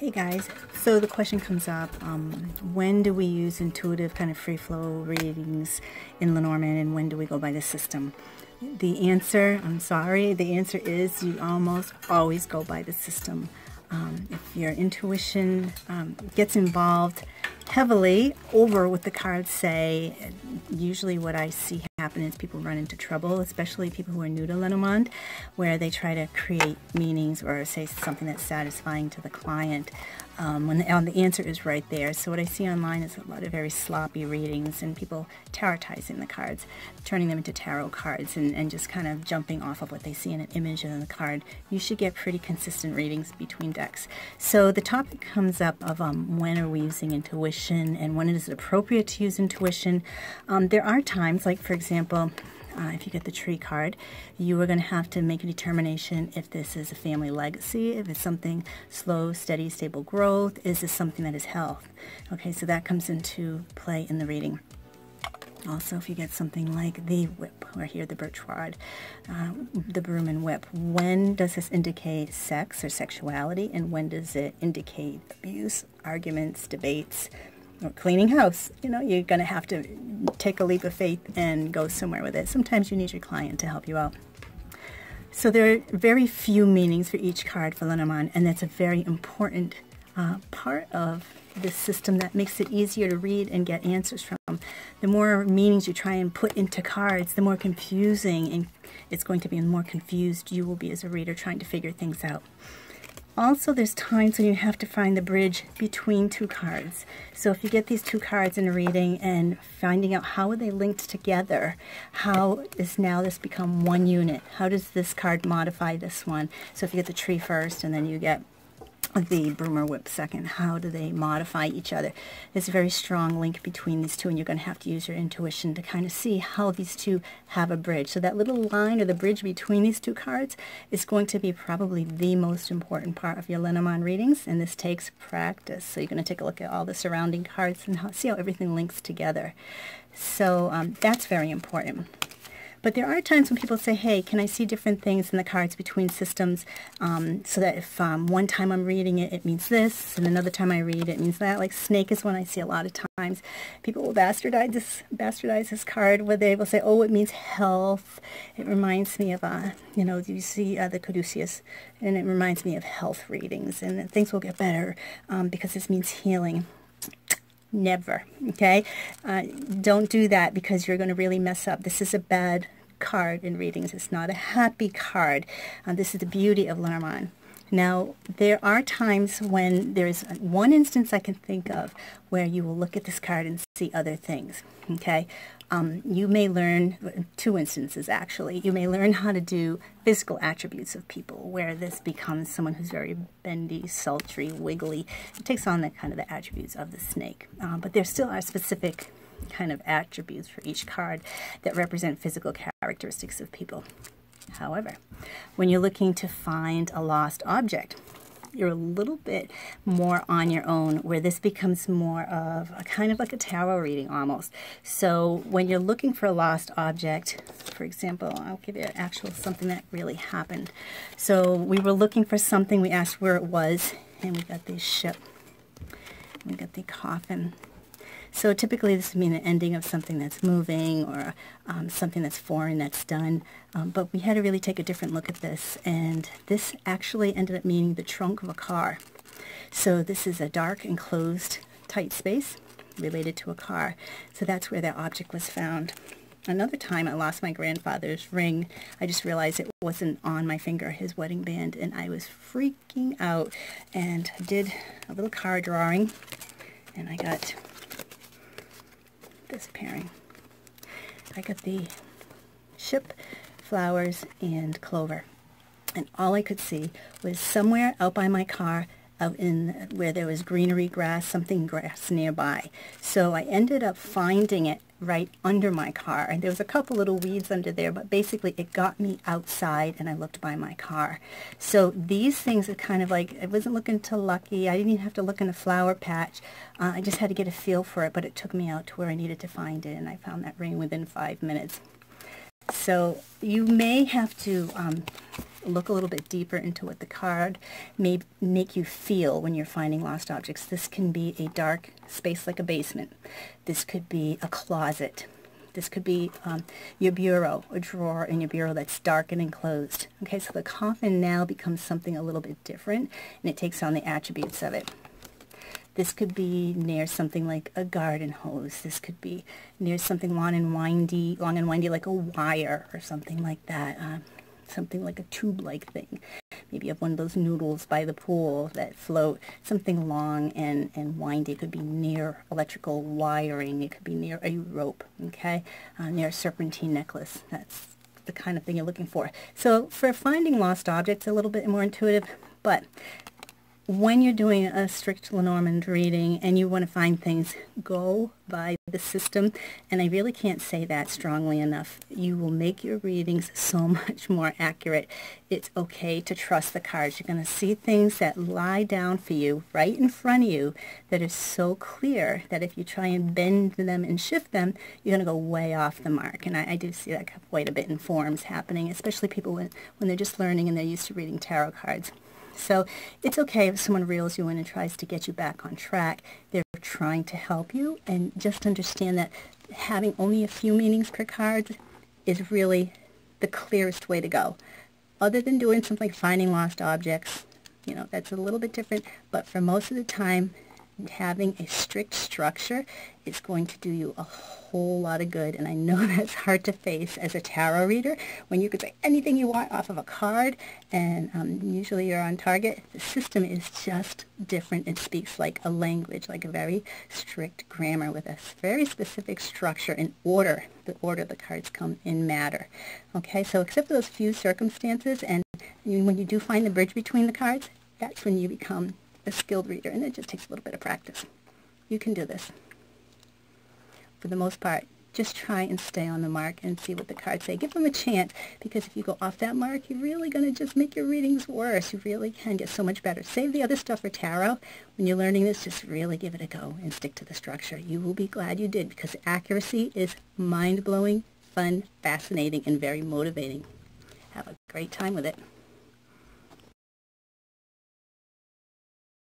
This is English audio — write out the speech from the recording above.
Hey guys, so the question comes up, when do we use intuitive kind of free flow readings in Lenormand and when do we go by the system? The answer, I'm sorry, the answer is you almost always go by the system. If your intuition gets involved heavily over what the cards say, usually what I see happen is people run into trouble, especially people who are new to Lenormand, where they try to create meanings or say something that's satisfying to the client when the answer is right there. So what I see online is a lot of very sloppy readings and people tarotizing the cards, turning them into tarot cards and just kind of jumping off of what they see in an image and in the card. You should get pretty consistent readings between decks. So the topic comes up of when are we using intuition and when is it appropriate to use intuition. There are times, like for example, if you get the tree card, you are going to have to make a determination if this is a family legacy, if it's something slow, steady, stable growth, is this something that is health. Okay, so that comes into play in the reading. Also, if you get something like the whip, or here the birch rod, the broom and whip, when does this indicate sex or sexuality, and when does it indicate abuse, arguments, debates, or cleaning house? You know, you're going to have to take a leap of faith and go somewhere with it. Sometimes you need your client to help you out. So there are very few meanings for each card for Lenormand, and that's a very important part of this system that makes it easier to read and get answers from. The more meanings you try and put into cards, the more confusing and it's going to be, and the more confused you will be as a reader trying to figure things out. Also, there's times when you have to find the bridge between two cards. So if you get these two cards in a reading and finding out how are they linked together, how is now this become one unit? How does this card modify this one? So if you get the tree first and then you get the broom or whip second, how do they modify each other? There's a very strong link between these two, and you're going to have to use your intuition to kind of see how these two have a bridge. So that little line or the bridge between these two cards is going to be probably the most important part of your Lenormand readings, and this takes practice. So you're going to take a look at all the surrounding cards and see how everything links together. So that's very important. But there are times when people say, hey, can I see different things in the cards between systems, so that if one time I'm reading it, it means this, and another time I read it means that. Like snake is one I see a lot of times. People will bastardize this card where they will say, oh, it means health. It reminds me of, you know, you see the caduceus, and it reminds me of health readings, and things will get better because this means healing. Never, okay? Don't do that because you're going to really mess up. This is a bad card in readings. It's not a happy card. This is the beauty of Lenormand. Now, there are times when there's one instance I can think of where you will look at this card and see other things, okay? You may learn, two instances actually, you may learn how to do physical attributes of people where this becomes someone who's very bendy, sultry, wiggly. It takes on the kind of the attributes of the snake. But there still are specific kind of attributes for each card that represent physical characteristics of people. However, when you're looking to find a lost object, you're a little bit more on your own, where this becomes more of a kind of like a tarot reading almost. So when you're looking for a lost object, for example, I'll give you actual something that really happened. So we were looking for something, we asked where it was, and we got the ship, we got the coffin. So typically this would mean the ending of something that's moving or something that's foreign that's done. But we had to really take a different look at this, and this actually ended up meaning the trunk of a car. So this is a dark, enclosed, tight space related to a car. So that's where that object was found. Another time I lost my grandfather's ring. I just realized it wasn't on my finger, his wedding band, and I was freaking out and did a little card drawing, and I got this pairing. I got the ship, flowers, and clover. And all I could see was somewhere out by my car, out in where there was greenery, grass, something grass nearby. So I ended up finding it right under my car. And there was a couple little weeds under there, but basically it got me outside and I looked by my car. So these things are kind of like, I wasn't looking too lucky. I didn't even have to look in a flower patch. I just had to get a feel for it, but it took me out to where I needed to find it, and I found that ring within 5 minutes. So you may have to look a little bit deeper into what the card may make you feel when you're finding lost objects. This can be a dark space like a basement. This could be a closet. This could be your bureau, a drawer in your bureau that's dark and enclosed. Okay, so the coffin now becomes something a little bit different, and it takes on the attributes of it. This could be near something like a garden hose. This could be near something long and windy like a wire or something like that. Something like a tube-like thing. Maybe you have one of those noodles by the pool that float. Something long and windy. It could be near electrical wiring. It could be near a rope, okay? Near a serpentine necklace. That's the kind of thing you're looking for. So for finding lost objects, a little bit more intuitive, but when you're doing a strict Lenormand reading and you want to find things, go by the system. And I really can't say that strongly enough. You will make your readings so much more accurate. It's okay to trust the cards. You're going to see things that lie down for you right in front of you that are so clear that if you try and bend them and shift them, you're going to go way off the mark. And I do see that quite a bit in forums happening, especially people when they're just learning and they're used to reading tarot cards. So it's okay if someone reels you in and tries to get you back on track. They're trying to help you, and just understand that having only a few meanings per card is really the clearest way to go. Other than doing something like finding lost objects, you know, that's a little bit different, but for most of the time, having a strict structure is going to do you a whole lot of good. And I know that's hard to face as a tarot reader when you could say anything you want off of a card and usually you're on target. The system is just different. It speaks like a language, like a very strict grammar with a very specific structure and order. The order the cards come in matter. Okay, so except for those few circumstances, and when you do find the bridge between the cards, that's when you become a skilled reader, and it just takes a little bit of practice. You can do this. For the most part, just try and stay on the mark and see what the cards say. Give them a chance, because if you go off that mark, you're really going to just make your readings worse. You really can get so much better. Save the other stuff for tarot. When you're learning this, just really give it a go and stick to the structure. You will be glad you did, because accuracy is mind-blowing, fun, fascinating, and very motivating. Have a great time with it.